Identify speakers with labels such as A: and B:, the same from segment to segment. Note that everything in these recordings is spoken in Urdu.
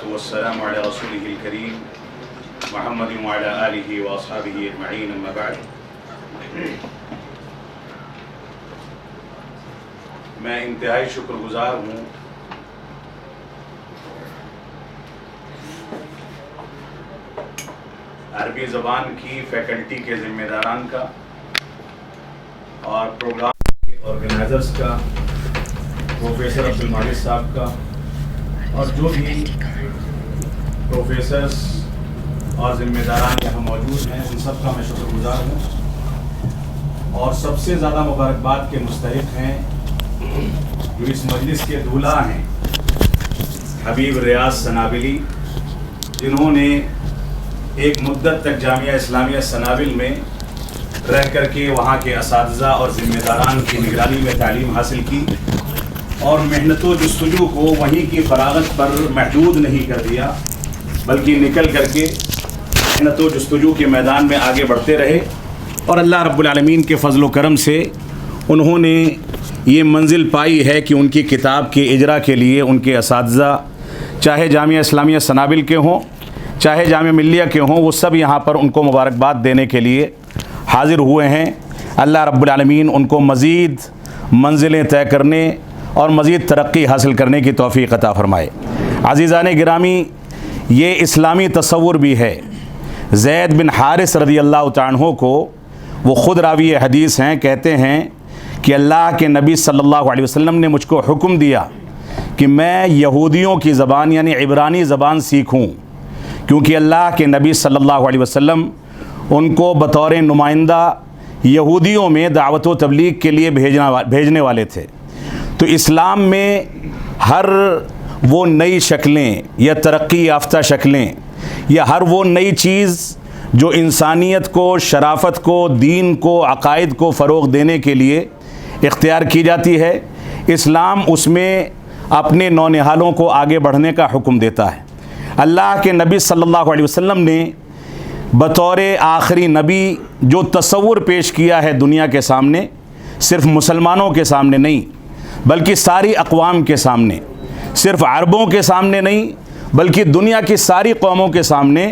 A: والصلاة والسلام على رسوله الكريم محمد وعلى آله وأصحابه أجمعين أما بعد. میں انتہائی شکر گزار ہوں عربی زبان کی فیکلٹی کے ذمہ داران کا اور پروگرام کے آرگنائزرز کا، پروفیسر عبدالمالک صاحب کا، اور جو بھی پروفیسرز اور ذمہ داران یہاں موجود ہیں ان سب کا میں شکر گزار ہوں. اور سب سے زیادہ مبارکباد کے مستحق ہیں جو اس مجلس کے دولہا ہیں، حبیب ریاض سنابلی، جنہوں نے ایک مدت تک جامعہ اسلامیہ سنابل میں رہ کر کے وہاں کے اساتذہ اور ذمہ داران کی نگرانی میں تعلیم حاصل کی اور محنت و جستجو کو وہیں کی فراغت پر محدود نہیں کر دیا، بلکہ نکل کر کے محنت و جستجو کے میدان میں آگے بڑھتے رہے. اور اللہ رب العالمین کے فضل و کرم سے انہوں نے یہ منزل پائی ہے کہ ان کی کتاب کے اجرا کے لیے ان کے اساتذہ چاہے جامعہ اسلامیہ سنابل کے ہوں چاہے جامعہ ملیہ کے ہوں، وہ سب یہاں پر ان کو مبارکباد دینے کے لیے حاضر ہوئے ہیں. اللہ رب العالمین ان کو مزید منزلیں طے کرنے اور مزید ترقی حاصل کرنے کی توفیق عطا فرمائے. عزیزان گرامی، یہ اسلامی تصور بھی ہے. زید بن حارث رضی اللہ تعالیٰ عنہ کو، وہ خود راوی حدیث ہیں، کہتے ہیں کہ اللہ کے نبی صلی اللہ علیہ وسلم نے مجھ کو حکم دیا کہ میں یہودیوں کی زبان یعنی عبرانی زبان سیکھوں، کیونکہ اللہ کے نبی صلی اللہ علیہ وسلم ان کو بطور نمائندہ یہودیوں میں دعوت و تبلیغ کے لیے بھیجنے والے تھے. تو اسلام میں ہر وہ نئی شکلیں یا ترقی یافتہ شکلیں یا ہر وہ نئی چیز جو انسانیت کو، شرافت کو، دین کو، عقائد کو فروغ دینے کے لیے اختیار کی جاتی ہے، اسلام اس میں اپنے نونہالوں کو آگے بڑھنے کا حکم دیتا ہے. اللہ کے نبی صلی اللہ علیہ وسلم نے بطور آخری نبی جو تصور پیش کیا ہے دنیا کے سامنے، صرف مسلمانوں کے سامنے نہیں بلکہ ساری اقوام کے سامنے، صرف عربوں کے سامنے نہیں بلکہ دنیا کی ساری قوموں کے سامنے،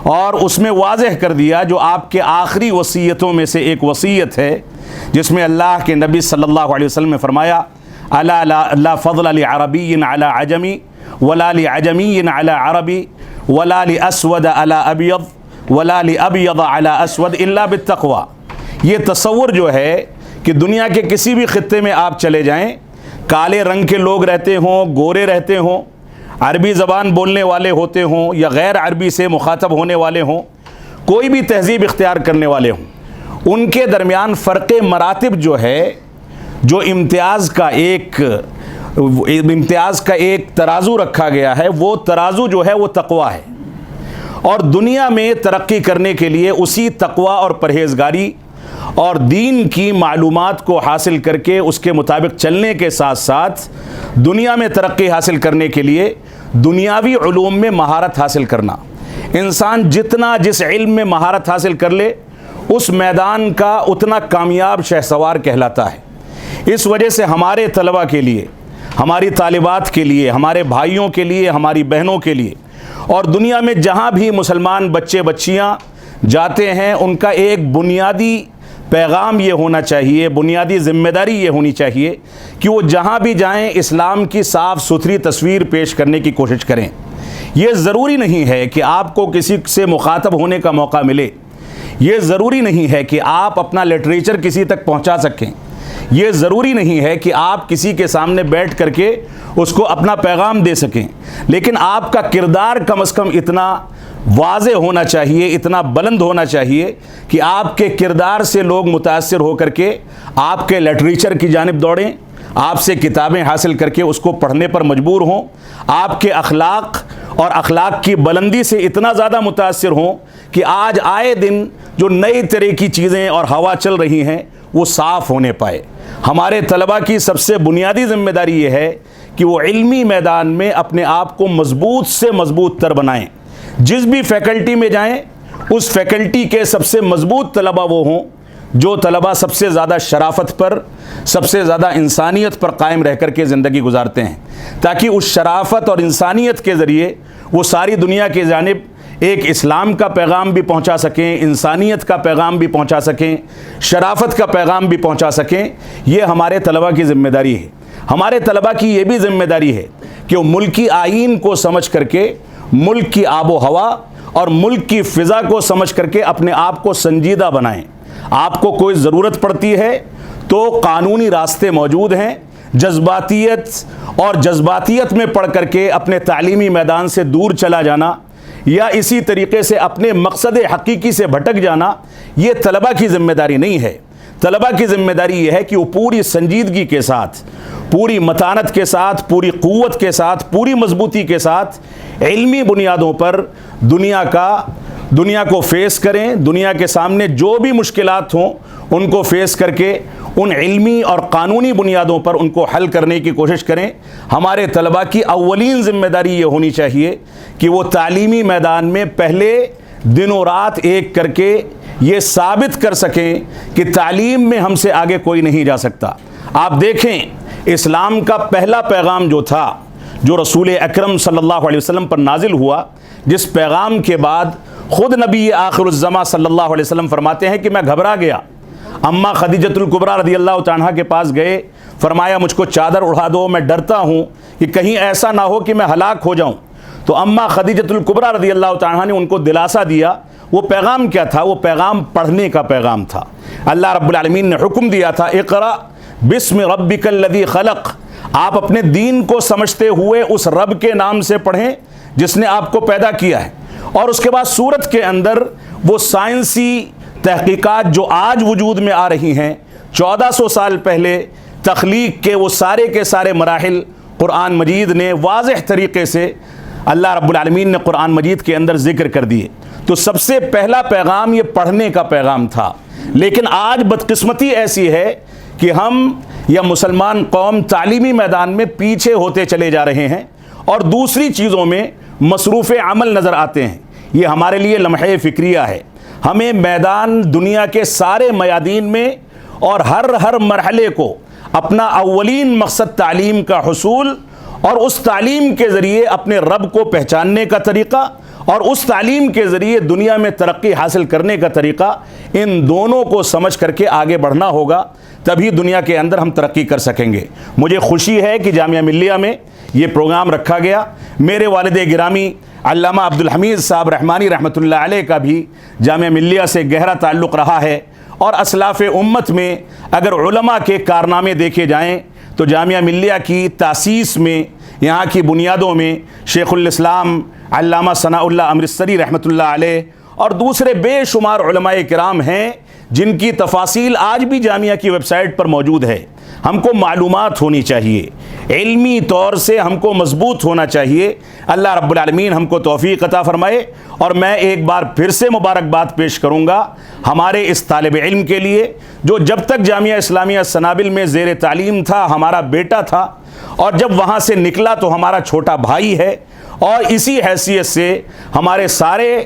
A: اور اس میں واضح کر دیا جو آپ کے آخری وصیتوں میں سے ایک وصیت ہے، جس میں اللہ کے نبی صلی اللہ علیہ وسلم نے فرمایا الا لا فضل لعربی علی عجمی ولا لعجمی علی عربی ولا لاسود علی ابیض ولا لابیض علی اسود الا بالتقوی. یہ تصور جو ہے کہ دنیا کے کسی بھی خطے میں آپ چلے جائیں، کالے رنگ کے لوگ رہتے ہوں، گورے رہتے ہوں، عربی زبان بولنے والے ہوتے ہوں یا غیر عربی سے مخاطب ہونے والے ہوں، کوئی بھی تہذیب اختیار کرنے والے ہوں، ان کے درمیان فرق مراتب جو ہے، جو امتیاز کا ایک ترازو رکھا گیا ہے، وہ ترازو جو ہے وہ تقوی ہے. اور دنیا میں ترقی کرنے کے لیے اسی تقوی اور پرہیزگاری اور دین کی معلومات کو حاصل کر کے اس کے مطابق چلنے کے ساتھ ساتھ دنیا میں ترقی حاصل کرنے کے لیے دنیاوی علوم میں مہارت حاصل کرنا. انسان جتنا جس علم میں مہارت حاصل کر لے اس میدان کا اتنا کامیاب شہسوار کہلاتا ہے. اس وجہ سے ہمارے طلبہ کے لیے، ہماری طالبات کے لیے، ہمارے بھائیوں کے لیے، ہماری بہنوں کے لیے اور دنیا میں جہاں بھی مسلمان بچے بچیاں جاتے ہیں، ان کا ایک بنیادی پیغام یہ ہونا چاہیے، بنیادی ذمہ داری یہ ہونی چاہیے کہ وہ جہاں بھی جائیں اسلام کی صاف ستھری تصویر پیش کرنے کی کوشش کریں. یہ ضروری نہیں ہے کہ آپ کو کسی سے مخاطب ہونے کا موقع ملے، یہ ضروری نہیں ہے کہ آپ اپنا لٹریچر کسی تک پہنچا سکیں، یہ ضروری نہیں ہے کہ آپ کسی کے سامنے بیٹھ کر کے اس کو اپنا پیغام دے سکیں، لیکن آپ کا کردار کم از کم اتنا واضح ہونا چاہیے، اتنا بلند ہونا چاہیے کہ آپ کے کردار سے لوگ متاثر ہو کر کے آپ کے لٹریچر کی جانب دوڑیں، آپ سے کتابیں حاصل کر کے اس کو پڑھنے پر مجبور ہوں، آپ کے اخلاق اور اخلاق کی بلندی سے اتنا زیادہ متاثر ہوں کہ آج آئے دن جو نئی طرح کی چیزیں اور ہوا چل رہی ہیں وہ صاف ہونے پائے. ہمارے طلبہ کی سب سے بنیادی ذمہ داری یہ ہے کہ وہ علمی میدان میں اپنے آپ کو مضبوط سے مضبوط تر بنائیں. جس بھی فیکلٹی میں جائیں اس فیکلٹی کے سب سے مضبوط طلبہ وہ ہوں جو طلبہ سب سے زیادہ شرافت پر، سب سے زیادہ انسانیت پر قائم رہ کر کے زندگی گزارتے ہیں، تاکہ اس شرافت اور انسانیت کے ذریعے وہ ساری دنیا کی جانب ایک اسلام کا پیغام بھی پہنچا سکیں، انسانیت کا پیغام بھی پہنچا سکیں، شرافت کا پیغام بھی پہنچا سکیں۔ یہ ہمارے طلبہ کی ذمہ داری ہے۔ ہمارے طلبہ کی یہ بھی ذمہ داری ہے کہ وہ ملکی آئین کو سمجھ کر کے، ملک کی آب و ہوا اور ملک کی فضا کو سمجھ کر کے اپنے آپ کو سنجیدہ بنائیں۔ آپ کو کوئی ضرورت پڑتی ہے تو قانونی راستے موجود ہیں، جذباتیت میں پڑھ کر کے اپنے تعلیمی میدان سے دور چلا جانا یا اسی طریقے سے اپنے مقصد حقیقی سے بھٹک جانا، یہ طلبہ کی ذمہ داری نہیں ہے۔ طلبہ کی ذمہ داری یہ ہے کہ وہ پوری سنجیدگی کے ساتھ، پوری متانت کے ساتھ، پوری قوت کے ساتھ، پوری مضبوطی کے ساتھ علمی بنیادوں پر دنیا کو فیس کریں، دنیا کے سامنے جو بھی مشکلات ہوں ان کو فیس کر کے ان علمی اور قانونی بنیادوں پر ان کو حل کرنے کی کوشش کریں۔ ہمارے طلبہ کی اولین ذمہ داری یہ ہونی چاہیے کہ وہ تعلیمی میدان میں پہلے دن و رات ایک کر کے یہ ثابت کر سکیں کہ تعلیم میں ہم سے آگے کوئی نہیں جا سکتا۔ آپ دیکھیں، اسلام کا پہلا پیغام جو تھا، جو رسول اکرم صلی اللہ علیہ وسلم پر نازل ہوا، جس پیغام کے بعد خود نبی آخر الزماں صلی اللہ علیہ وسلم فرماتے ہیں کہ میں گھبرا گیا۔ اماں خدیجۃ الکبریٰ رضی اللہ تعالیٰ عنہا کے پاس گئے، فرمایا مجھ کو چادر اڑا دو، میں ڈرتا ہوں کہ کہیں ایسا نہ ہو کہ میں ہلاک ہو جاؤں۔ تو اماں خدیجۃ الکبریٰ رضی اللہ تعالیٰ عنہا نے ان کو دلاسا دیا۔ وہ پیغام کیا تھا؟ وہ پیغام پڑھنے کا پیغام تھا۔ اللہ رب العالمین نے حکم دیا تھا، اقرأ بسم ربک الذی خلق۔ آپ اپنے دین کو سمجھتے ہوئے اس رب کے نام سے پڑھیں جس نے آپ کو پیدا کیا ہے۔ اور اس کے بعد سورت کے اندر وہ سائنسی تحقیقات جو آج وجود میں آ رہی ہیں، 1400 سال پہلے تخلیق کے وہ سارے کے سارے مراحل قرآن مجید نے واضح طریقے سے اللہ رب العالمین نے قرآن مجید کے اندر ذکر کر دیے۔ تو سب سے پہلا پیغام یہ پڑھنے کا پیغام تھا۔ لیکن آج بدقسمتی ایسی ہے کہ ہم یا مسلمان قوم تعلیمی میدان میں پیچھے ہوتے چلے جا رہے ہیں اور دوسری چیزوں میں مصروف عمل نظر آتے ہیں۔ یہ ہمارے لیے لمحہ فکریہ ہے۔ ہمیں میدان دنیا کے سارے میادین میں اور ہر مرحلے کو اپنا اولین مقصد تعلیم کا حصول اور اس تعلیم کے ذریعے اپنے رب کو پہچاننے کا طریقہ اور اس تعلیم کے ذریعے دنیا میں ترقی حاصل کرنے کا طریقہ، ان دونوں کو سمجھ کر کے آگے بڑھنا ہوگا، تبھی دنیا کے اندر ہم ترقی کر سکیں گے۔ مجھے خوشی ہے کہ جامعہ ملیہ میں یہ پروگرام رکھا گیا۔ میرے والد گرامی علامہ عبدالحمید صاحب رحمانی رحمۃ اللہ علیہ کا بھی جامعہ ملیہ سے گہرا تعلق رہا ہے، اور اسلاف امت میں اگر علماء کے کارنامے دیکھے جائیں تو جامعہ ملیہ کی تاسیس میں، یہاں کی بنیادوں میں شیخ الاسلام علامہ ثناء اللہ امرتسری رحمۃ اللہ علیہ اور دوسرے بے شمار علماء کرام ہیں جن کی تفاصیل آج بھی جامعہ کی ویب سائٹ پر موجود ہے۔ ہم کو معلومات ہونی چاہیے، علمی طور سے ہم کو مضبوط ہونا چاہیے۔ اللہ رب العالمین ہم کو توفیق عطا فرمائے۔ اور میں ایک بار پھر سے مبارکباد پیش کروں گا ہمارے اس طالب علم کے لیے جو جب تک جامعہ اسلامیہ سنابل میں زیر تعلیم تھا ہمارا بیٹا تھا، اور جب وہاں سے نکلا تو ہمارا چھوٹا بھائی ہے، اور اسی حیثیت سے ہمارے سارے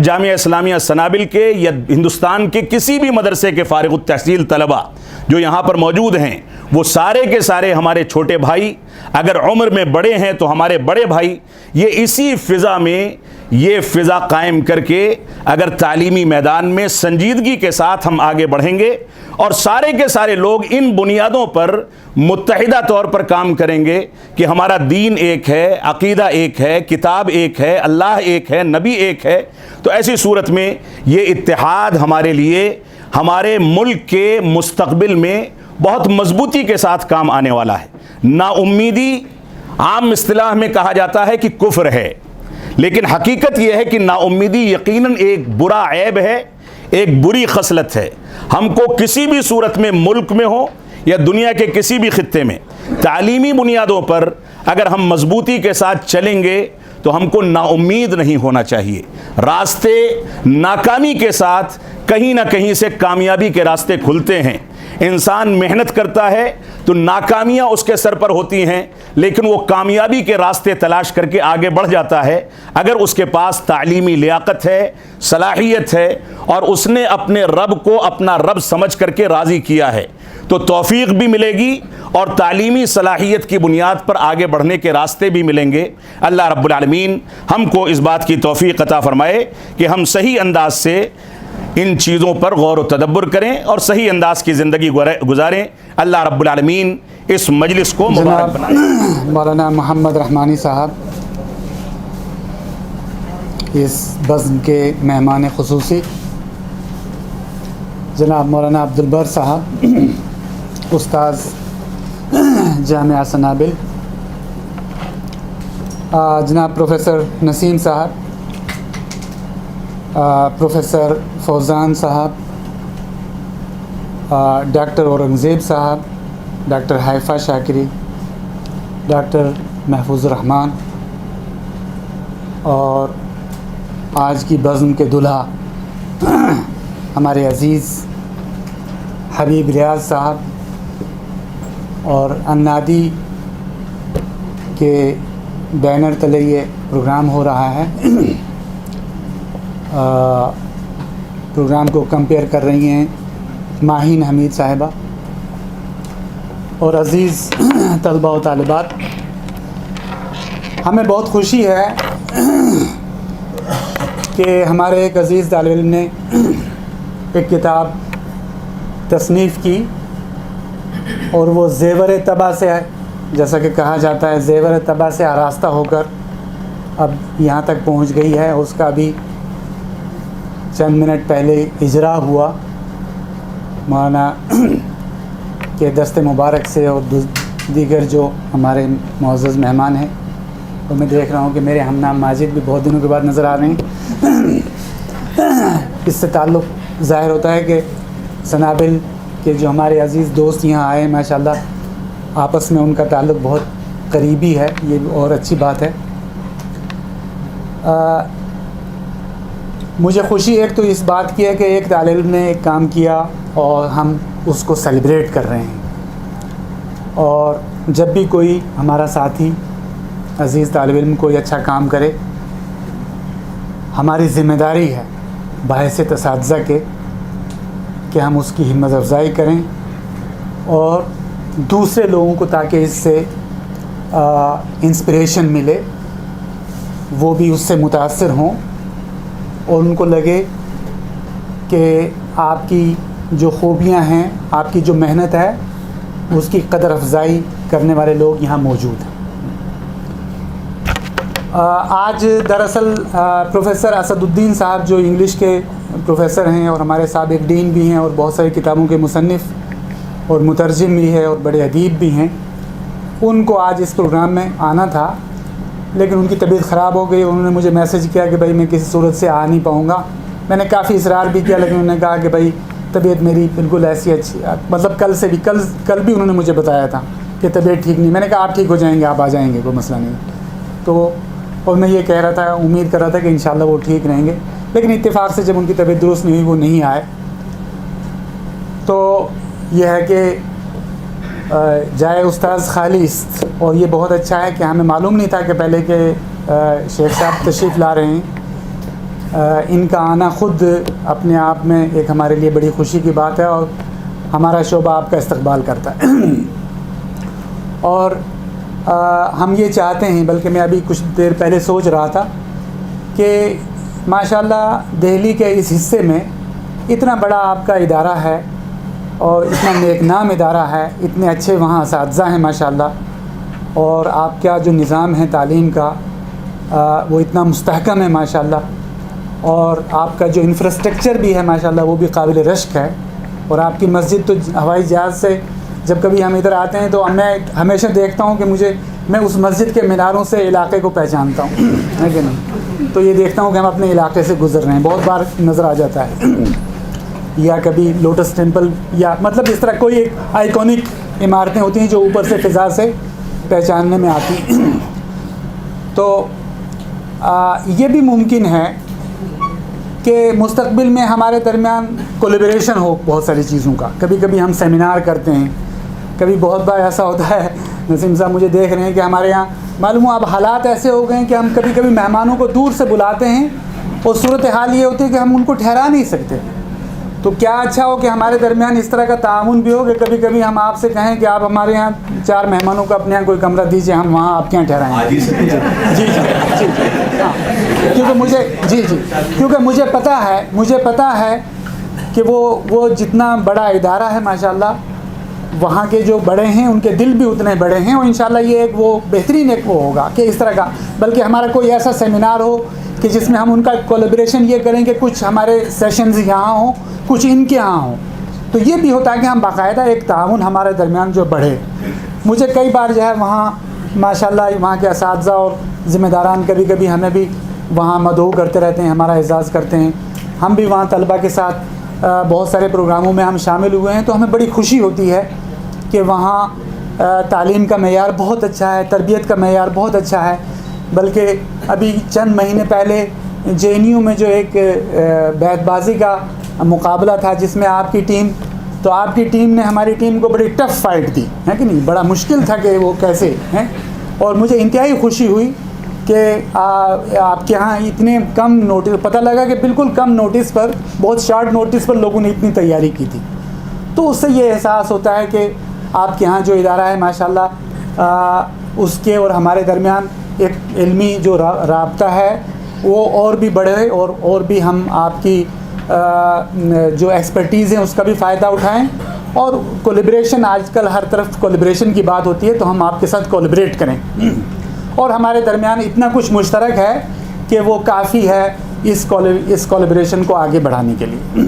A: جامعہ اسلامیہ سنابل کے یا ہندوستان کے کسی بھی مدرسے کے فارغ التحصیل طلبہ جو یہاں پر موجود ہیں، وہ سارے کے سارے ہمارے چھوٹے بھائی، اگر عمر میں بڑے ہیں تو ہمارے بڑے بھائی، یہ اسی فضا میں یہ فضا قائم کر کے اگر تعلیمی میدان میں سنجیدگی کے ساتھ ہم آگے بڑھیں گے اور سارے کے سارے لوگ ان بنیادوں پر متحدہ طور پر کام کریں گے کہ ہمارا دین ایک ہے، عقیدہ ایک ہے، کتاب ایک ہے، اللہ ایک ہے، نبی ایک ہے، تو ایسی صورت میں یہ اتحاد ہمارے لیے ہمارے ملک کے مستقبل میں بہت مضبوطی کے ساتھ کام آنے والا ہے۔ نا امیدی عام اصطلاح میں کہا جاتا ہے کہ کفر ہے، لیکن حقیقت یہ ہے کہ نا امیدی یقیناً ایک برا عیب ہے، ایک بری خصلت ہے۔ ہم کو کسی بھی صورت میں ملک میں ہو یا دنیا کے کسی بھی خطے میں تعلیمی بنیادوں پر اگر ہم مضبوطی کے ساتھ چلیں گے تو ہم کو نا امید نہیں ہونا چاہیے۔ راستے ناکامی کے ساتھ کہیں نہ کہیں سے کامیابی کے راستے کھلتے ہیں۔ انسان محنت کرتا ہے تو ناکامیاں اس کے سر پر ہوتی ہیں، لیکن وہ کامیابی کے راستے تلاش کر کے آگے بڑھ جاتا ہے اگر اس کے پاس تعلیمی لیاقت ہے، صلاحیت ہے، اور اس نے اپنے رب کو اپنا رب سمجھ کر کے راضی کیا ہے تو توفیق بھی ملے گی اور تعلیمی صلاحیت کی بنیاد پر آگے بڑھنے کے راستے بھی ملیں گے۔ اللہ رب العالمین ہم کو اس بات کی توفیق عطا فرمائے کہ ہم صحیح انداز سے ان چیزوں پر غور و تدبر کریں اور صحیح انداز کی زندگی گزاریں۔ اللہ رب العالمین اس مجلس کو مبارک بنائے۔
B: مولانا محمد رحمانی صاحب اس بزم کے مہمان خصوصی، جناب مولانا عبدالبر صاحب استاذ جامعہ سنابل، جناب پروفیسر نسیم صاحب، پروفیسر فوزان صاحب، ڈاکٹر اورنگزیب صاحب، ڈاکٹر حیفہ شاکری، ڈاکٹر محفوظ الرحمان، اور آج کی بزم کے دلہا ہمارے عزیز حبیب ریاض صاحب، اور انادی کے بینر تلے یہ پروگرام ہو رہا ہے، پروگرام کو کمپیئر کر رہی ہیں ماہین حمید صاحبہ، اور عزیز طلبہ و طالبات، ہمیں بہت خوشی ہے کہ ہمارے ایک عزیز طالب علم نے ایک کتاب تصنیف کی، اور وہ زیور طبع سے، جیسا کہ کہا جاتا ہے، زیور طبع سے آراستہ ہو کر اب یہاں تک پہنچ گئی ہے۔ اس کا بھی چند منٹ پہلے اجرا ہوا مولانا کے دست مبارک سے، اور دیگر جو ہمارے معزز مہمان ہیں، تو میں دیکھ رہا ہوں کہ میرے ہم نام ماجد بھی بہت دنوں کے بعد نظر آ رہے ہیں۔ اس سے تعلق ظاہر ہوتا ہے کہ سنابل کے جو ہمارے عزیز دوست یہاں آئے ہیں، ماشاءاللہ آپس میں ان کا تعلق بہت قریبی ہے، یہ اور اچھی بات ہے۔ مجھے خوشی ایک تو اس بات کی ہے کہ ایک طالب علم نے ایک کام کیا اور ہم اس کو سیلیبریٹ کر رہے ہیں، اور جب بھی کوئی ہمارا ساتھی عزیز طالب علم کوئی اچھا کام کرے، ہماری ذمہ داری ہے باعث اساتذہ کے کہ ہم اس کی ہمت افزائی کریں، اور دوسرے لوگوں کو تاکہ اس سے انسپریشن ملے، وہ بھی اس سے متاثر ہوں، اور ان کو لگے کہ آپ کی جو خوبیاں ہیں، آپ کی جو محنت ہے، اس کی قدر افزائی کرنے والے لوگ یہاں موجود ہیں۔ آج دراصل پروفیسر اسد الدین صاحب جو انگلش کے پروفیسر ہیں اور ہمارے سابق ڈین بھی ہیں اور بہت ساری کتابوں کے مصنف اور مترجم بھی ہے اور بڑے ادیب بھی ہیں، ان کو آج اس پروگرام میں آنا تھا، لیکن ان کی طبیعت خراب ہو گئی۔ انہوں نے مجھے میسج کیا کہ بھائی میں کسی صورت سے آ نہیں پاؤں گا۔ میں نے کافی اصرار بھی کیا، لیکن انہوں نے کہا کہ بھائی طبیعت میری بالکل ایسی اچھی، مطلب کل بھی انہوں نے مجھے بتایا تھا کہ طبیعت ٹھیک نہیں۔ میں نے کہا آپ ٹھیک ہو جائیں گے، آپ آ جائیں گے، کوئی مسئلہ نہیں۔ تو اور میں یہ کہہ رہا تھا، امید کر رہا تھا کہ انشاءاللہ وہ ٹھیک رہیں گے، لیکن اتفاق سے جب ان کی طبیعت درست نہیں ہوئی وہ نہیں آئے۔ تو یہ ہے کہ جائے استاذ خالص، اور یہ بہت اچھا ہے کہ ہمیں معلوم نہیں تھا کہ پہلے کہ شیخ صاحب تشریف لا رہے ہیں۔ ان کا آنا خود اپنے آپ میں ایک ہمارے لیے بڑی خوشی کی بات ہے، اور ہمارا شعبہ آپ کا استقبال کرتا ہے۔ اور ہم یہ چاہتے ہیں، بلکہ میں ابھی کچھ دیر پہلے سوچ رہا تھا کہ ماشاءاللہ دہلی کے اس حصے میں اتنا بڑا آپ کا ادارہ ہے اور اتنا نیک نام ادارہ ہے، اتنے اچھے وہاں اساتذہ ہیں ماشاءاللہ، اور آپ کا جو نظام ہے تعلیم کا وہ اتنا مستحکم ہے ماشاءاللہ، اور آپ کا جو انفراسٹرکچر بھی ہے ماشاءاللہ وہ بھی قابل رشک ہے۔ اور آپ کی مسجد تو ہوائی جہاز سے جب کبھی ہم ادھر آتے ہیں تو میں ہمیشہ دیکھتا ہوں کہ میں اس مسجد کے میناروں سے علاقے کو پہچانتا ہوں، ہے کہ نہیں؟ تو یہ دیکھتا ہوں کہ ہم اپنے علاقے سے گزر رہے ہیں، بہت بار نظر آ جاتا ہے، یا کبھی لوٹس ٹیمپل، یا مطلب اس طرح کوئی ایک آئیکونک عمارتیں ہوتی ہیں جو اوپر سے فضا سے پہچاننے میں آتی ہیں۔ تو یہ بھی ممکن ہے کہ مستقبل میں ہمارے درمیان کولیبریشن ہو بہت ساری چیزوں کا. کبھی کبھی ہم سیمینار کرتے ہیں, کبھی بہت بار ایسا ہوتا ہے, نسیم صاحب مجھے دیکھ رہے ہیں کہ ہمارے یہاں معلوم ہو اب حالات ایسے ہو گئے ہیں کہ ہم کبھی کبھی مہمانوں کو دور سے بلاتے ہیں اور صورتحال یہ ہوتی ہے کہ ہم ان کو ٹھہرا نہیں سکتے. تو کیا اچھا ہو کہ ہمارے درمیان اس طرح کا تعاون بھی ہو کہ کبھی کبھی ہم آپ سے کہیں کہ آپ ہمارے یہاں 4 مہمانوں کو اپنے یہاں کوئی کمرہ دیجیے, ہم وہاں آپ کے یہاں ٹھہرائیں گے. جی ہاں, کیونکہ مجھے پتہ ہے کہ وہ جتنا بڑا ادارہ ہے ماشاءاللہ, وہاں کے جو بڑے ہیں ان کے دل بھی اتنے بڑے ہیں, اور انشاءاللہ یہ ایک وہ بہترین ایک وہ ہوگا کہ اس طرح کا, بلکہ ہمارا کوئی ایسا سیمینار ہو کہ جس میں ہم ان کا کولیبریشن یہ کریں کہ کچھ ہمارے سیشنز یہاں ہوں, کچھ ان کے یہاں ہوں. تو یہ بھی ہوتا ہے کہ ہم باقاعدہ ایک تعاون ہمارے درمیان جو بڑھے. مجھے کئی بار جو ہے وہاں ماشاءاللہ وہاں کے اساتذہ اور ذمہ داران کبھی کبھی ہمیں بھی وہاں مدعو کرتے رہتے ہیں, ہمارا اعزاز کرتے ہیں. ہم بھی وہاں طلبہ کے ساتھ بہت سارے پروگراموں میں ہم شامل ہوئے ہیں, تو ہمیں بڑی خوشی ہوتی ہے کہ وہاں تعلیم کا معیار بہت اچھا ہے, تربیت کا معیار بہت اچھا ہے. بلکہ ابھی چند مہینے پہلے JNU میں جو ایک بیت بازی کا مقابلہ تھا جس میں آپ کی ٹیم نے ہماری ٹیم کو بڑی ٹف فائٹ دی ہے کہ نہیں, بڑا مشکل تھا کہ وہ کیسے ہیں. اور مجھے انتہائی خوشی ہوئی کہ آپ کے ہاں اتنے کم نوٹس, پتہ لگا کہ بالکل کم نوٹس پر, بہت شارٹ نوٹس پر لوگوں نے اتنی تیاری کی تھی. تو اس سے یہ احساس ہوتا ہے کہ آپ کے ہاں جو ادارہ ہے ماشاءاللہ اس کے اور ہمارے درمیان ایک علمی جو رابطہ ہے وہ اور بھی بڑھے, اور بھی ہم آپ کی جو ایکسپرٹیز ہیں اس کا بھی فائدہ اٹھائیں. اور کولیبریشن, آج کل ہر طرف کولیبریشن کی بات ہوتی ہے, تو ہم آپ کے ساتھ کولیبریٹ کریں. اور ہمارے درمیان اتنا کچھ مشترک ہے کہ وہ کافی ہے اس کولیبریشن کو آگے بڑھانے کے لیے.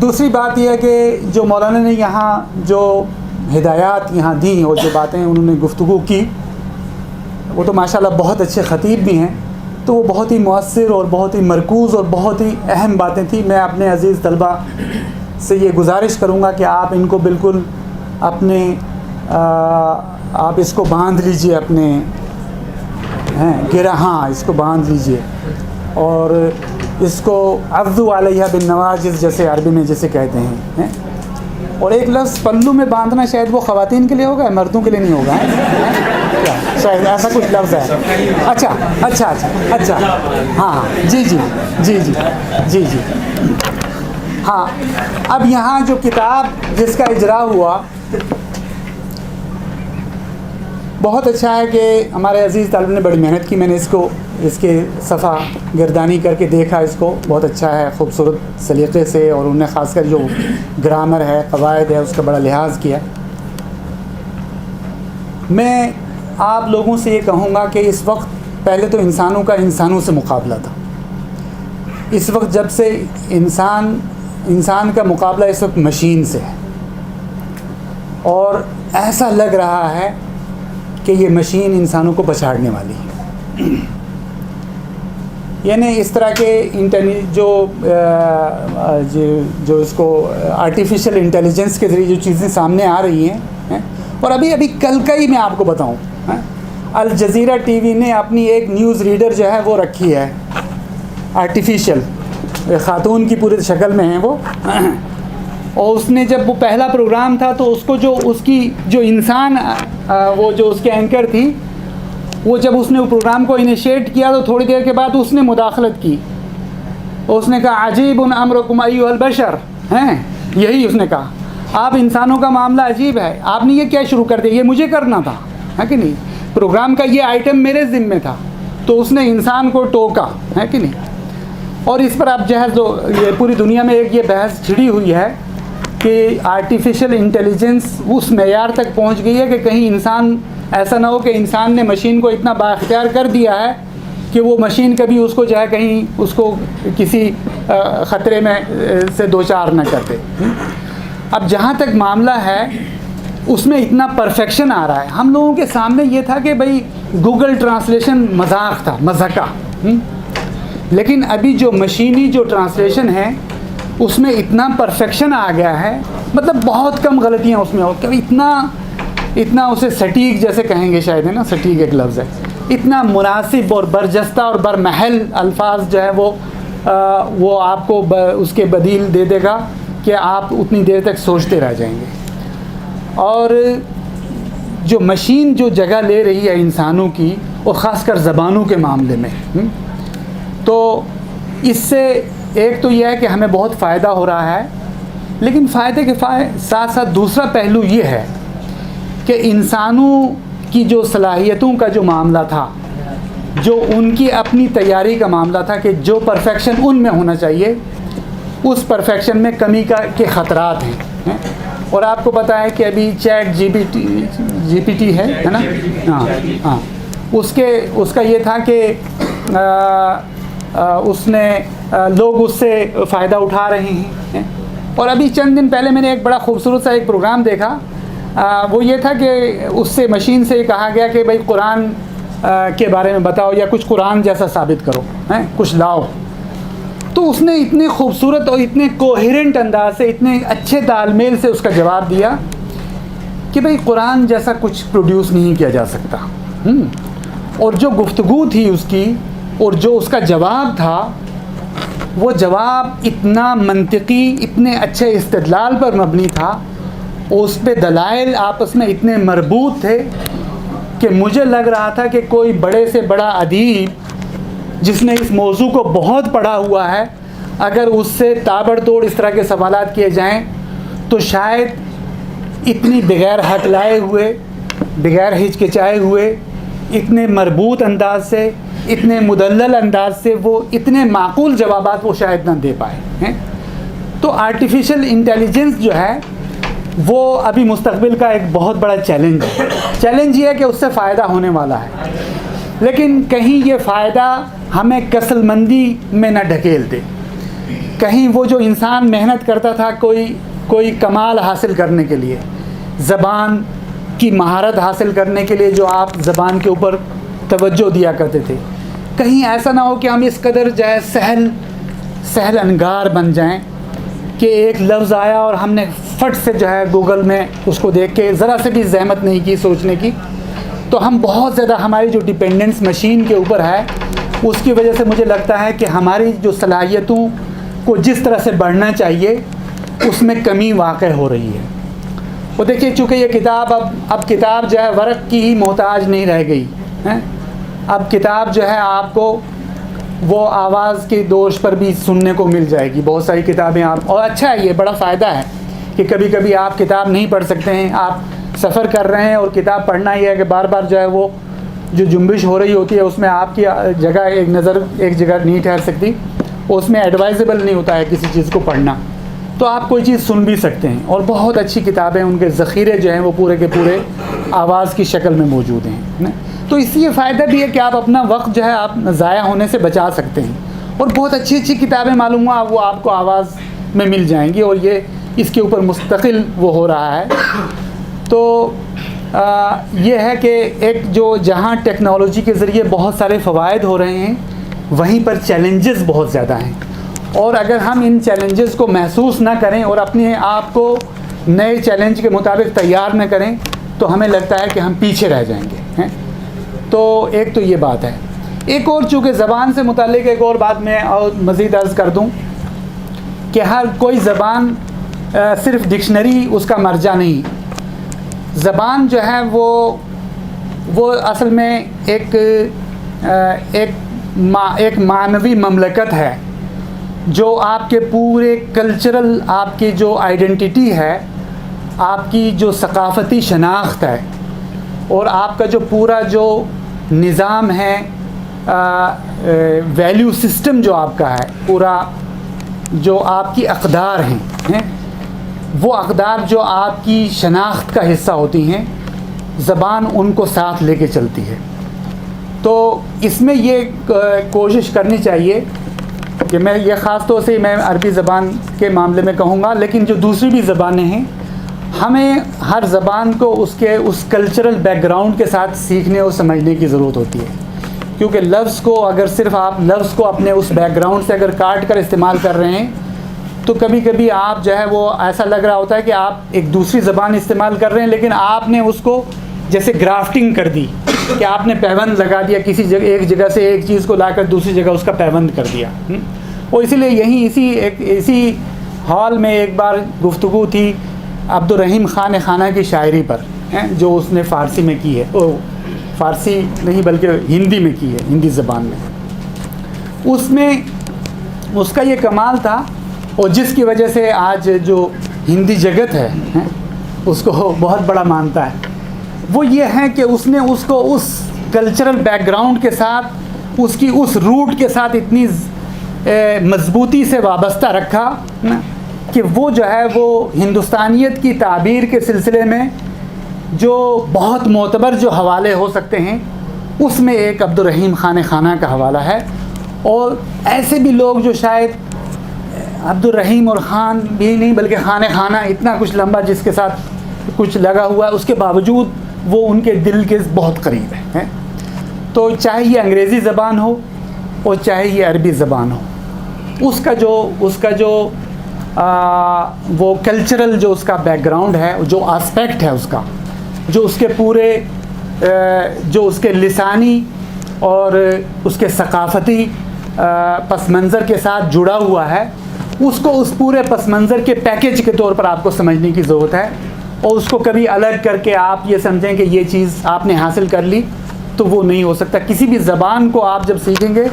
B: دوسری بات یہ ہے کہ جو مولانا نے یہاں جو ہدایات یہاں دیں اور جو باتیں انہوں نے گفتگو کی, وہ تو ماشاءاللہ بہت اچھے خطیب بھی ہیں, تو وہ بہت ہی مؤثر اور بہت ہی مرکوز اور بہت ہی اہم باتیں تھیں. میں اپنے عزیز طلبہ سے یہ گزارش کروں گا کہ آپ ان کو بالکل اپنے آپ اس کو باندھ لیجئے, اپنے ہاں اس کو باندھ لیجئے, اور اس کو عضو علیہ بالنواجذ جیسے عربی میں جیسے کہتے ہیں. اور ایک لفظ پلو میں باندھنا شاید وہ خواتین کے لیے ہوگا, مردوں کے لیے نہیں ہوگا, شاید ایسا کچھ لفظ ہے. اچھا ہاں جی ہاں. اب یہاں جو کتاب جس کا اجرا ہوا بہت اچھا ہے کہ ہمارے عزیز طالب نے بڑی محنت کی. میں نے اس کے صفحہ گردانی کر کے دیکھا, اس کو بہت اچھا ہے, خوبصورت سلیقے سے, اور انہوں نے خاص کر جو گرامر ہے, قواعد ہے, اس کا بڑا لحاظ کیا. میں آپ لوگوں سے یہ کہوں گا کہ اس وقت پہلے تو انسانوں کا انسانوں سے مقابلہ تھا. اس وقت جب سے انسان کا مقابلہ اس وقت مشین سے ہے, اور ایسا لگ رہا ہے کہ یہ مشین انسانوں کو پچھاڑنے والی ہے. یعنی اس طرح کے جو اس کو آرٹیفیشل انٹیلیجنس کے ذریعے جو چیزیں سامنے آ رہی ہیں, اور ابھی کل کا ہی میں آپ کو بتاؤں, الجزیرہ ٹی وی نے اپنی ایک نیوز ریڈر جو ہے وہ رکھی ہے آرٹیفیشل, خاتون کی پوری شکل میں ہیں وہ, اور اس نے جب وہ پہلا پروگرام تھا تو اس کو اس کی جو انسان وہ جو اس کے اینکر تھی, وہ جب اس نے وہ پروگرام کو انیشیٹ کیا تو تھوڑی دیر کے بعد اس نے مداخلت کی, اور اس نے کہا عجیب امرکم ایھا البشر, ہیں یہی اس نے کہا, آپ انسانوں کا معاملہ عجیب ہے, آپ نے یہ کیا شروع کر دیا, یہ مجھے کرنا تھا ہے کہ نہیں, پروگرام کا یہ آئٹم میرے ذمے تھا. تو اس نے انسان کو ٹوکا ہے کہ نہیں. اور اس پر اب یہ پوری دنیا میں ایک یہ بحث چھڑی ہوئی ہے کہ آرٹیفیشل انٹیلیجنس اس معیار تک پہنچ گئی ہے کہ کہیں انسان ایسا نہ ہو کہ انسان نے مشین کو اتنا بااختیار کر دیا ہے کہ وہ مشین کبھی اس کو جو ہے کہیں اس کو کسی خطرے میں سے دوچار نہ کرتے. اب جہاں تک معاملہ ہے اس میں اتنا پرفیکشن آ رہا ہے. ہم لوگوں کے سامنے یہ تھا کہ بھائی گوگل ٹرانسلیشن مذاق تھا, مذاقہ, لیکن ابھی جو مشینی جو ٹرانسلیشن ہے اس میں اتنا پرفیکشن آ گیا ہے, مطلب بہت کم غلطیاں اس میں ہو, کہ اتنا اسے سٹیک جیسے کہیں گے شاید, ہے نا, سٹیک ایک لفظ ہے, اتنا مناسب اور برجستہ اور برمحل الفاظ جو ہے وہ وہ آپ کو اس کے بدیل دے دے گا کہ آپ اتنی دیر تک سوچتے رہ جائیں گے. اور جو مشین جو جگہ لے رہی ہے انسانوں کی اور خاص کر زبانوں کے معاملے میں، تو اس سے ایک تو یہ ہے کہ ہمیں بہت فائدہ ہو رہا ہے، لیکن فائدے کے ساتھ ساتھ دوسرا پہلو یہ ہے کہ انسانوں کی جو صلاحیتوں کا جو معاملہ تھا، جو ان کی اپنی تیاری کا معاملہ تھا کہ جو پرفیکشن ان میں ہونا چاہیے اس پرفیکشن میں کمی کے خطرات ہیں. اور آپ کو پتہ ہے کہ ابھی چیٹ جی پی ٹی ہے نا، ہاں اس کا یہ تھا کہ اس نے لوگ اس سے فائدہ اٹھا رہے ہیں. اور ابھی چند دن پہلے میں نے ایک بڑا خوبصورت سا ایک پروگرام دیکھا، وہ یہ تھا کہ اس سے مشین سے کہا گیا کہ بھائی قرآن کے بارے میں بتاؤ یا کچھ قرآن جیسا ثابت کرو، کچھ لاؤ. تو اس نے اتنے خوبصورت اور اتنے کوہیرنٹ انداز سے، اتنے اچھے تال میل سے اس کا جواب دیا کہ بھئی قرآن جیسا کچھ پروڈیوس نہیں کیا جا سکتا. اور جو گفتگو تھی اس کی اور جو اس کا جواب تھا، وہ جواب اتنا منطقی، اتنے اچھے استدلال پر مبنی تھا، اس پہ دلائل آپس میں اتنے مربوط تھے کہ مجھے لگ رہا تھا کہ کوئی بڑے سے بڑا ادیب جس نے اس موضوع کو بہت پڑھا ہوا ہے، اگر اس سے تابڑ توڑ اس طرح کے سوالات کیے جائیں تو شاید اتنی بغیر ہٹلائے ہوئے، بغیر ہچکچائے ہوئے، اتنے مربوط انداز سے، اتنے مدلل انداز سے وہ اتنے معقول جوابات وہ شاید نہ دے پائے. تو آرٹیفیشل انٹیلیجنس جو ہے وہ ابھی مستقبل کا ایک بہت بڑا چیلنج ہے. چیلنج یہ ہے کہ اس سے فائدہ ہونے والا ہے، لیکن کہیں یہ فائدہ ہمیں کسل مندی میں نہ ڈھکیل دے. کہیں وہ جو انسان محنت کرتا تھا کوئی کمال حاصل کرنے کے لیے، زبان کی مہارت حاصل کرنے کے لیے جو آپ زبان کے اوپر توجہ دیا کرتے تھے، کہیں ایسا نہ ہو کہ ہم اس قدر جو ہے سہل انگار بن جائیں کہ ایک لفظ آیا اور ہم نے فٹ سے جو ہے گوگل میں اس کو دیکھ کے ذرا سے بھی زحمت نہیں کی سوچنے کی. تو ہم بہت زیادہ ہماری جو ڈیپینڈنس مشین کے اوپر ہے، اس کی وجہ سے مجھے لگتا ہے کہ ہماری جو صلاحیتوں کو جس طرح سے بڑھنا چاہیے اس میں کمی واقع ہو رہی ہے. وہ دیکھیے، چونکہ یہ کتاب اب کتاب جو ہے ورق کی ہی محتاج نہیں رہ گئی ہے. اب کتاب جو ہے آپ کو وہ آواز کی دوش پر بھی سننے کو مل جائے گی. بہت ساری کتابیں آپ، اور اچھا ہے، یہ بڑا فائدہ ہے کہ کبھی کبھی آپ کتاب نہیں پڑھ سکتے ہیں، آپ سفر کر رہے ہیں اور کتاب پڑھنا یہ ہے کہ بار بار جو ہے وہ جو جنبش ہو رہی ہوتی ہے اس میں آپ کی جگہ ایک جگہ نہیں ٹھہر سکتی، اس میں ایڈوائزیبل نہیں ہوتا ہے کسی چیز کو پڑھنا. تو آپ کوئی چیز سن بھی سکتے ہیں، اور بہت اچھی کتابیں، ان کے ذخیرے جو ہیں وہ پورے کے پورے آواز کی شکل میں موجود ہیں. تو اس سے یہ فائدہ بھی ہے کہ آپ اپنا وقت جو ہے آپ ضائع ہونے سے بچا سکتے ہیں، اور بہت اچھی اچھی کتابیں معلوم ہوا وہ آپ کو آواز میں مل جائیں گی، اور یہ اس کے اوپر مستقل وہ ہو رہا ہے. تو یہ ہے کہ ایک جو جہاں ٹیکنالوجی کے ذریعے بہت سارے فوائد ہو رہے ہیں، وہیں پر چیلنجز بہت زیادہ ہیں. اور اگر ہم ان چیلنجز کو محسوس نہ کریں اور اپنے آپ کو نئے چیلنج کے مطابق تیار نہ کریں تو ہمیں لگتا ہے کہ ہم پیچھے رہ جائیں گے. تو ایک تو یہ بات ہے. ایک اور چونکہ زبان سے متعلق ایک اور بات میں اور مزید عرض کر دوں کہ ہر کوئی زبان صرف ڈکشنری اس کا مرجع نہیں. زبان جو ہے وہ اصل میں ایک معنوی مملکت ہے جو آپ کے پورے کلچرل، آپ کی جو آئیڈینٹی ہے، آپ کی جو ثقافتی شناخت ہے، اور آپ کا جو پورا جو نظام ہے، ویلیو سسٹم جو آپ کا ہے، پورا جو آپ کی اقدار ہیں، وہ اقدار جو آپ کی شناخت کا حصہ ہوتی ہیں، زبان ان کو ساتھ لے کے چلتی ہے. تو اس میں یہ کوشش کرنی چاہیے کہ میں یہ خاص طور سے میں عربی زبان کے معاملے میں کہوں گا، لیکن جو دوسری بھی زبانیں ہیں، ہمیں ہر زبان کو اس کلچرل بیک گراؤنڈ کے ساتھ سیکھنے اور سمجھنے کی ضرورت ہوتی ہے. کیونکہ لفظ کو اگر صرف آپ لفظ کو اپنے اس بیک گراؤنڈ سے اگر کاٹ کر استعمال کر رہے ہیں تو کبھی کبھی آپ جو ہے وہ ایسا لگ رہا ہوتا ہے کہ آپ ایک دوسری زبان استعمال کر رہے ہیں، لیکن آپ نے اس کو جیسے گرافٹنگ کر دی کہ آپ نے پیوند لگا دیا، کسی جگہ ایک جگہ سے ایک چیز کو لا کر دوسری جگہ اس کا پیوند کر دیا. اور اسی لیے یہیں اسی ہال میں ایک بار گفتگو تھی عبدالرحیم خان خانہ کی شاعری پر، جو اس نے فارسی میں کی ہے، فارسی نہیں بلکہ ہندی میں کی ہے، ہندی زبان میں. اس میں اس کا یہ کمال تھا، اور جس کی وجہ سے آج جو ہندی جگت ہے اس کو بہت بڑا مانتا ہے، وہ یہ ہے کہ اس نے اس کو اس کلچرل بیک گراؤنڈ کے ساتھ، اس کی اس روٹ کے ساتھ اتنی مضبوطی سے وابستہ رکھا کہ وہ جو ہے وہ ہندوستانیت کی تعبیر کے سلسلے میں جو بہت معتبر جو حوالے ہو سکتے ہیں اس میں ایک عبدالرحیم خان خانہ کا حوالہ ہے. اور ایسے بھی لوگ جو شاید عبدالرحیم اور خان بھی نہیں بلکہ خان خانہ اتنا کچھ لمبا جس کے ساتھ کچھ لگا ہوا ہے، اس کے باوجود وہ ان کے دل کے بہت قریب ہے. تو چاہے یہ انگریزی زبان ہو اور چاہے یہ عربی زبان ہو، اس کا جو وہ کلچرل جو اس کا بیک گراؤنڈ ہے، جو آسپیکٹ ہے اس کا، جو اس کے پورے جو اس کے لسانی اور اس کے ثقافتی پس منظر کے ساتھ جڑا ہوا ہے، اس کو اس پورے پس منظر کے پیکیج کے طور پر آپ کو سمجھنے کی ضرورت ہے. اور اس کو کبھی الگ کر کے آپ یہ سمجھیں کہ یہ چیز آپ نے حاصل کر لی تو وہ نہیں ہو سکتا. کسی بھی زبان کو آپ جب سیکھیں گے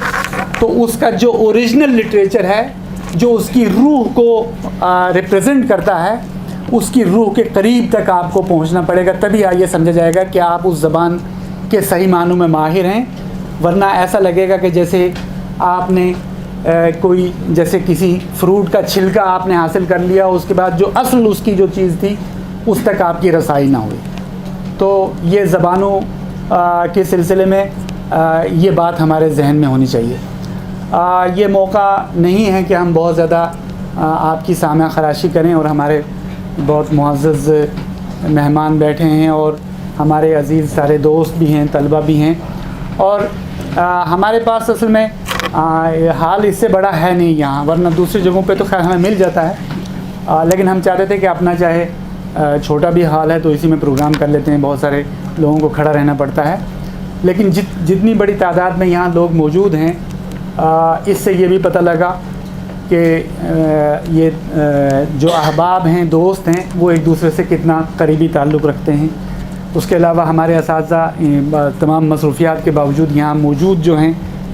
B: تو اس کا جو اوریجنل لٹریچر ہے، جو اس کی روح کو ریپریزنٹ کرتا ہے، اس کی روح کے قریب تک آپ کو پہنچنا پڑے گا، تبھی یہ سمجھا جائے گا کہ آپ اس زبان کے صحیح معنوں میں ماہر ہیں. ورنہ ایسا لگے گا کہ جیسے آپ نے کوئی جیسے کسی فروٹ کا چھلکا آپ نے حاصل کر لیا، اس کے بعد جو اصل اس کی جو چیز تھی اس تک آپ کی رسائی نہ ہوئی. تو یہ زبانوں کے سلسلے میں یہ بات ہمارے ذہن میں ہونی چاہیے. یہ موقع نہیں ہے کہ ہم بہت زیادہ آپ کی سامع خراشی کریں، اور ہمارے بہت معزز مہمان بیٹھے ہیں اور ہمارے عزیز سارے دوست بھی ہیں، طلبہ بھی ہیں، اور ہمارے پاس اصل میں حال اس سے بڑا ہے نہیں یہاں، ورنہ دوسری جگہوں پہ تو خیر ہمیں مل جاتا ہے. لیکن ہم چاہتے تھے کہ اپنا چاہے چھوٹا بھی حال ہے تو اسی میں پروگرام کر لیتے ہیں. بہت سارے لوگوں کو کھڑا رہنا پڑتا ہے، لیکن جتنی بڑی تعداد میں یہاں لوگ موجود ہیں، اس سے یہ بھی پتہ لگا کہ یہ جو احباب ہیں، دوست ہیں، وہ ایک دوسرے سے کتنا قریبی تعلق رکھتے ہیں. اس کے علاوہ ہمارے اساتذہ تمام مصروفیات کے باوجود یہاں موجود جو ہیں،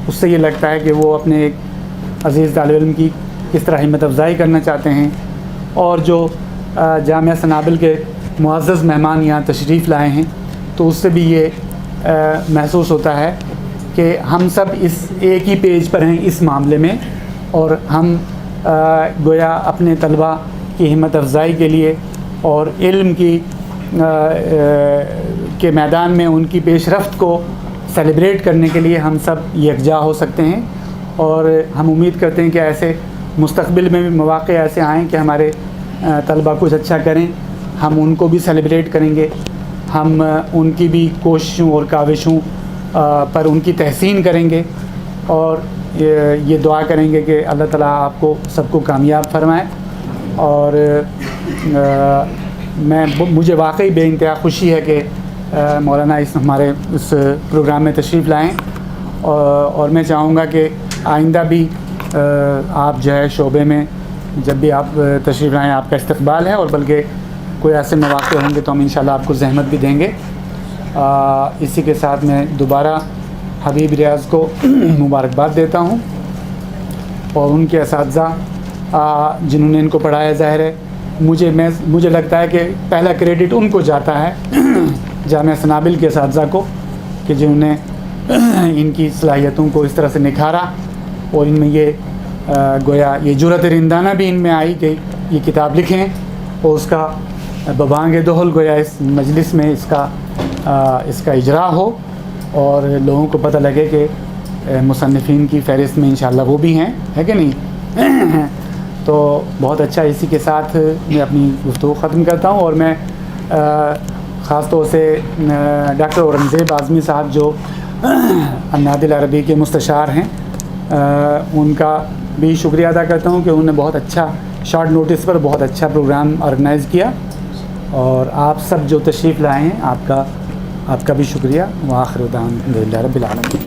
B: اس سے یہ لگتا ہے کہ وہ اپنے ایک عزیز طالب علم کی کس طرح ہمت افزائی کرنا چاہتے ہیں. اور جو جامعہ سنابل کے معزز مہمان یہاں تشریف لائے ہیں، تو اس سے بھی یہ محسوس ہوتا ہے کہ ہم سب اس ایک ہی پیج پر ہیں اس معاملے میں، اور ہم گویا اپنے طلبہ کی ہمت افزائی کے لیے اور علم کی کے میدان میں ان کی پیش رفت کو سیلیبریٹ کرنے کے لیے ہم سب یکجا ہو سکتے ہیں. اور ہم امید کرتے ہیں کہ ایسے مستقبل میں بھی مواقع ایسے آئیں کہ ہمارے طلبہ کچھ اچھا کریں، ہم ان کو بھی سیلیبریٹ کریں گے، ہم ان کی بھی کوششوں اور کاوشوں پر ان کی تحسین کریں گے، اور یہ دعا کریں گے کہ اللہ تعالیٰ آپ کو سب کو کامیاب فرمائے. اور مجھے واقعی بے انتہا خوشی ہے کہ مولانا ہمارے اس پروگرام میں تشریف لائیں، اور میں چاہوں گا کہ آئندہ بھی آپ جو ہے شعبے میں جب بھی آپ تشریف لائیں آپ کا استقبال ہے، اور بلکہ کوئی ایسے مواقع ہوں گے تو ہم انشاءاللہ آپ کو زحمت بھی دیں گے. اسی کے ساتھ میں دوبارہ حبیب ریاض کو مبارکباد دیتا ہوں، اور ان کے اساتذہ جنہوں نے ان کو پڑھایا، ظاہر ہے مجھے لگتا ہے کہ پہلا کریڈٹ ان کو جاتا ہے، جامعہ سنابل کے اساتذہ کو، کہ جنہوں نے ان کی صلاحیتوں کو اس طرح سے نکھارا، اور ان میں یہ گویا یہ جرأت رندانہ بھی ان میں آئی کہ یہ کتاب لکھیں، اور اس کا ببانگ دہل گویا اس مجلس میں اس کا اجرا ہو، اور لوگوں کو پتہ لگے کہ مصنفین کی فہرست میں انشاءاللہ وہ بھی ہیں، ہے کہ نہیں؟ تو بہت اچھا. اسی کے ساتھ میں اپنی گفتگو ختم کرتا ہوں، اور میں خاص طور سے ڈاکٹر اورنگزیب اعظمی صاحب جو النادل العربی کے مستشار ہیں، ان کا بھی شکریہ ادا کرتا ہوں کہ انہوں نے بہت اچھا شارٹ نوٹس پر بہت اچھا پروگرام آرگنائز کیا. اور آپ سب جو تشریف لائے ہیں آپ کا بھی شکریہ. وآخر دعوانا الحمدللہ رب العالمین.